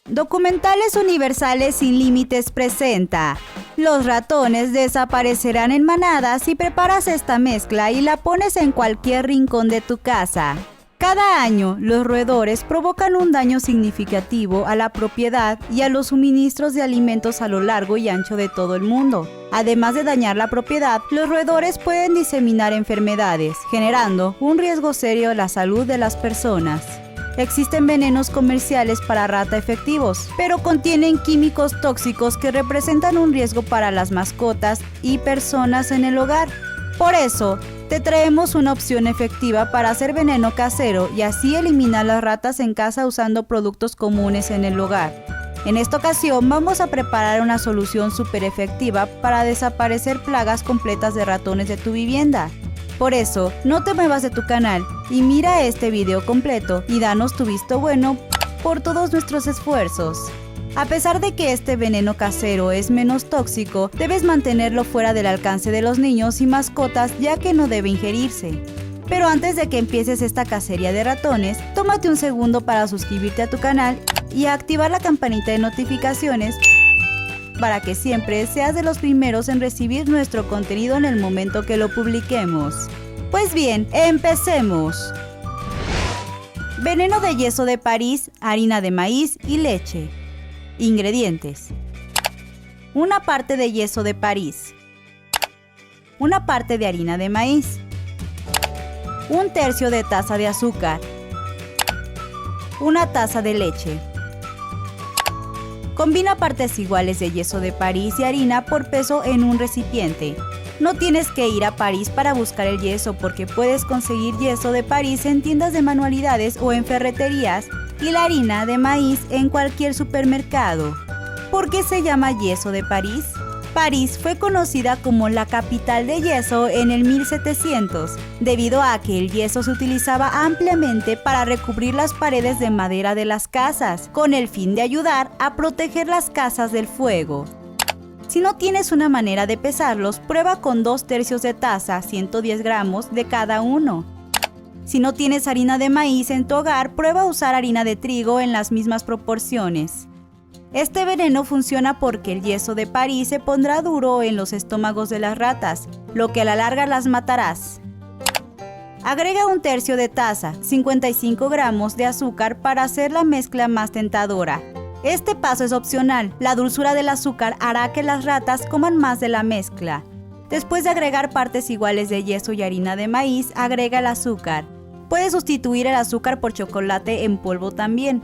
Documentales Universales Sin Límites presenta: los ratones desaparecerán en manadas si preparas esta mezcla y la pones en cualquier rincón de tu casa. Cada año, los roedores provocan un daño significativo a la propiedad y a los suministros de alimentos a lo largo y ancho de todo el mundo. Además de dañar la propiedad, los roedores pueden diseminar enfermedades, generando un riesgo serio a la salud de las personas. Existen venenos comerciales para rata efectivos, pero contienen químicos tóxicos que representan un riesgo para las mascotas y personas en el hogar. Por eso, te traemos una opción efectiva para hacer veneno casero y así eliminar las ratas en casa usando productos comunes en el hogar. En esta ocasión vamos a preparar una solución súper efectiva para desaparecer plagas completas de ratones de tu vivienda. Por eso, no te muevas de tu canal y mira este video completo y danos tu visto bueno por todos nuestros esfuerzos. A pesar de que este veneno casero es menos tóxico, debes mantenerlo fuera del alcance de los niños y mascotas ya que no debe ingerirse. Pero antes de que empieces esta cacería de ratones, tómate un segundo para suscribirte a tu canal y activar la campanita de notificaciones para que siempre seas de los primeros en recibir nuestro contenido en el momento que lo publiquemos. Pues bien, empecemos. Veneno de yeso de París, harina de maíz y leche. Ingredientes: una parte de yeso de París, una parte de harina de maíz, un tercio de taza de azúcar, una taza de leche. Combina partes iguales de yeso de París y harina por peso en un recipiente. No tienes que ir a París para buscar el yeso porque puedes conseguir yeso de París en tiendas de manualidades o en ferreterías y la harina de maíz en cualquier supermercado. ¿Por qué se llama yeso de París? París fue conocida como la capital de yeso en el 1700, debido a que el yeso se utilizaba ampliamente para recubrir las paredes de madera de las casas, con el fin de ayudar a proteger las casas del fuego. Si no tienes una manera de pesarlos, prueba con 2/3 de taza, 110 gramos de cada uno. Si no tienes harina de maíz en tu hogar, prueba usar harina de trigo en las mismas proporciones. Este veneno funciona porque el yeso de París se pondrá duro en los estómagos de las ratas, lo que a la larga las matarás. Agrega 1/3 de taza, 55 gramos de azúcar para hacer la mezcla más tentadora. Este paso es opcional, la dulzura del azúcar hará que las ratas coman más de la mezcla. Después de agregar partes iguales de yeso y harina de maíz, agrega el azúcar. Puedes sustituir el azúcar por chocolate en polvo también.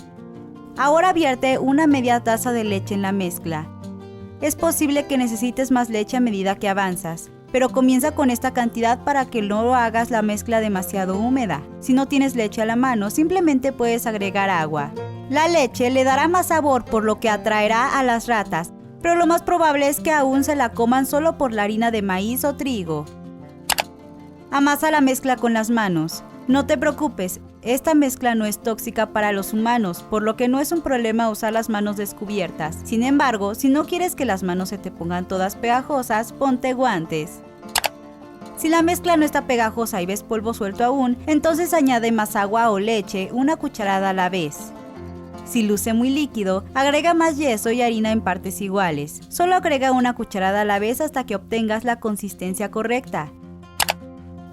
Ahora vierte una media taza de leche en la mezcla. Es posible que necesites más leche a medida que avanzas, pero comienza con esta cantidad para que no hagas la mezcla demasiado húmeda. Si no tienes leche a la mano, simplemente puedes agregar agua. La leche le dará más sabor por lo que atraerá a las ratas, pero lo más probable es que aún se la coman solo por la harina de maíz o trigo. Amasa la mezcla con las manos. No te preocupes, esta mezcla no es tóxica para los humanos, por lo que no es un problema usar las manos descubiertas. Sin embargo, si no quieres que las manos se te pongan todas pegajosas, ponte guantes. Si la mezcla no está pegajosa y ves polvo suelto aún, entonces añade más agua o leche, una cucharada a la vez. Si luce muy líquido, agrega más yeso y harina en partes iguales. Solo agrega una cucharada a la vez hasta que obtengas la consistencia correcta.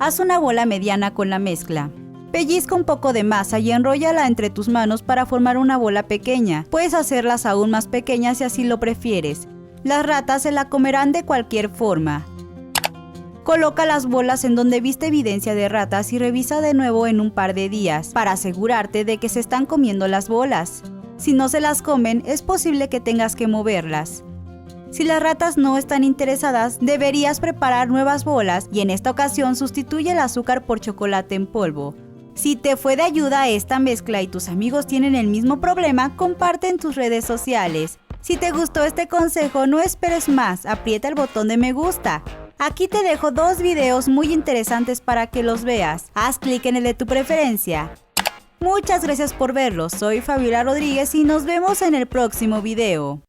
Haz una bola mediana con la mezcla. Pellizca un poco de masa y enróllala entre tus manos para formar una bola pequeña. Puedes hacerlas aún más pequeñas si así lo prefieres. Las ratas se la comerán de cualquier forma. Coloca las bolas en donde viste evidencia de ratas y revisa de nuevo en un par de días para asegurarte de que se están comiendo las bolas. Si no se las comen, es posible que tengas que moverlas. Si las ratas no están interesadas, deberías preparar nuevas bolas y en esta ocasión sustituye el azúcar por chocolate en polvo. Si te fue de ayuda esta mezcla y tus amigos tienen el mismo problema, comparte en tus redes sociales. Si te gustó este consejo, no esperes más, aprieta el botón de me gusta. Aquí te dejo 2 videos muy interesantes para que los veas. Haz clic en el de tu preferencia. Muchas gracias por verlos, soy Fabiola Rodríguez y nos vemos en el próximo video.